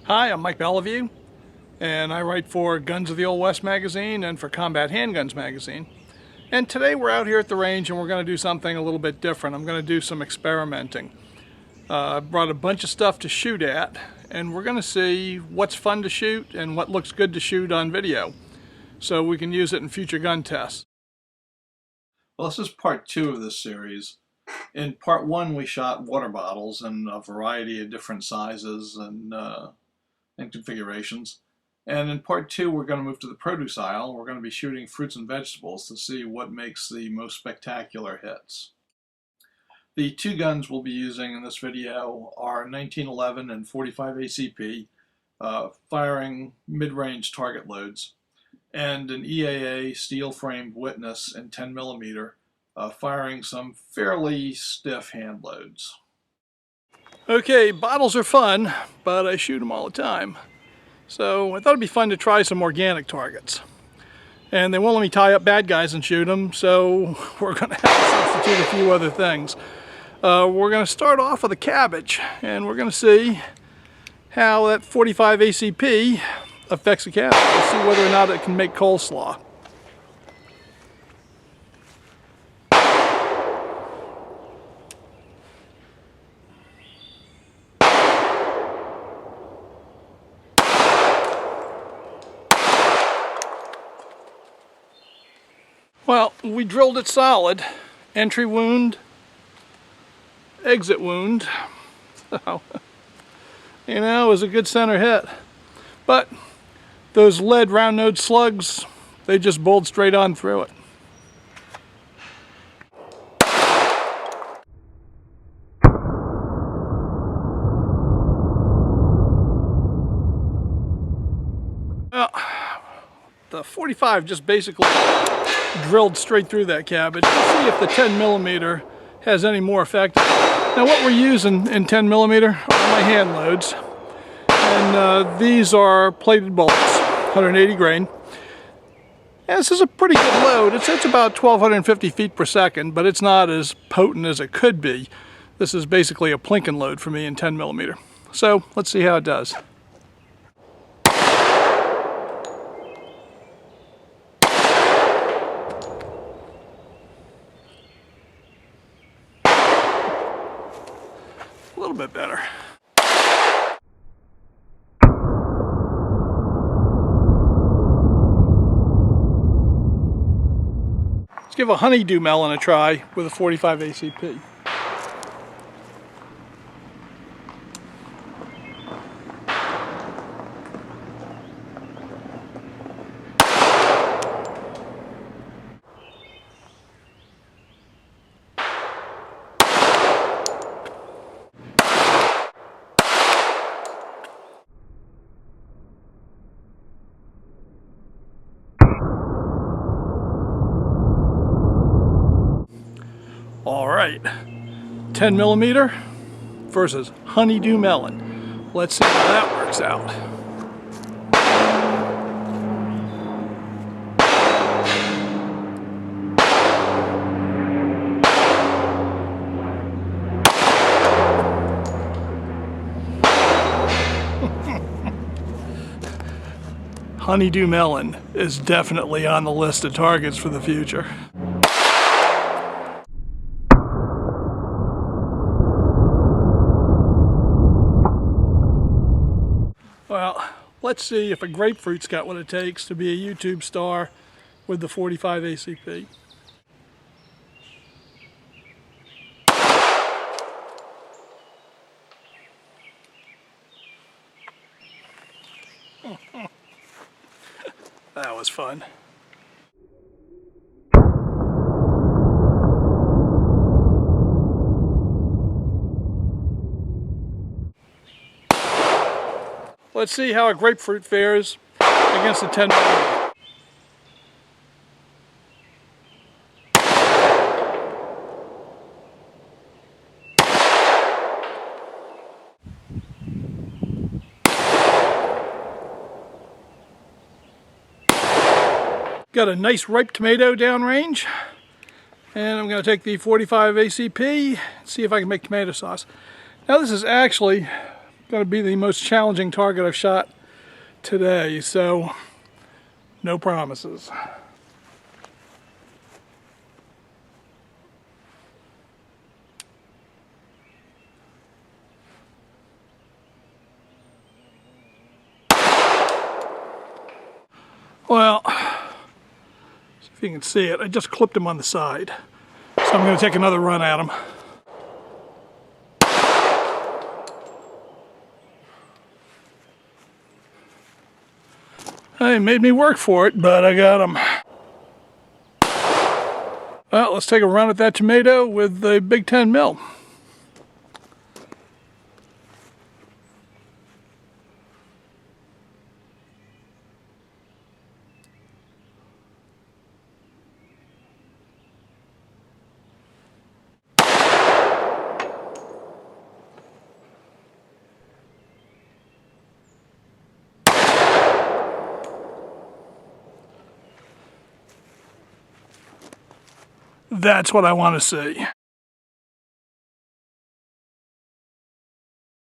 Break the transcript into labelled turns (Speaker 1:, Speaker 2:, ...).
Speaker 1: Hi, I'm Mike Bellevue, and I write for Guns of the Old West magazine and for Combat Handguns magazine. And today we're out here at the range and we're going to do something a little bit different. I'm going to do some experimenting. I brought a bunch of stuff to shoot at, and we're going to see what's fun to shoot and what looks good to shoot on video, so we can use it in future gun tests. Well, this is part 2 of this series. In part 1 we shot water bottles in a variety of different sizes and configurations. And in part 2 we're going to move to the produce aisle. We're going to be shooting fruits and vegetables to see what makes the most spectacular hits. The two guns we'll be using in this video are 1911 and 45 ACP, firing mid-range target loads, and an EAA steel-framed Witness in 10mm, firing some fairly stiff hand loads. Okay, bottles are fun, but I shoot them all the time. So I thought it'd be fun to try some organic targets. And they won't let me tie up bad guys and shoot them, so we're going to have to substitute a few other things. We're going to start off with a cabbage, and we're going to see how that 45 ACP affects the cabbage. We'll see whether or not it can make coleslaw. Well, we drilled it solid. Entry wound, exit wound. So, you know, it was a good center hit. But those lead round nose slugs, they just bowled straight on through it. Well, the 45 just basically drilled straight through that cabbage. Let's see if the 10mm has any more effect. Now what we're using in 10mm are my hand loads. And these are plated bullets, 180 grain. And this is a pretty good load. It's about 1,250 feet per second, but it's not as potent as it could be. This is basically a plinking load for me in 10mm. So let's see how it does. A little bit better. Let's give a honeydew melon a try with a 45 ACP. All right, 10mm versus honeydew melon. Let's see how that works out. Honeydew melon is definitely on the list of targets for the future. Well, let's see if a grapefruit's got what it takes to be a YouTube star with the 45 ACP. That was fun. Let's see how a grapefruit fares against a 10mm. Got a nice ripe tomato downrange, and I'm going to take the 45 ACP and see if I can make tomato sauce. Now this is actually going to be the most challenging target I've shot today, so no promises. Well, see if you can see it. I just clipped him on the side. So I'm going to take another run at him. He made me work for it, but I got him. Well, let's take a run at that tomato with the Big 10 mil. That's what I want to see.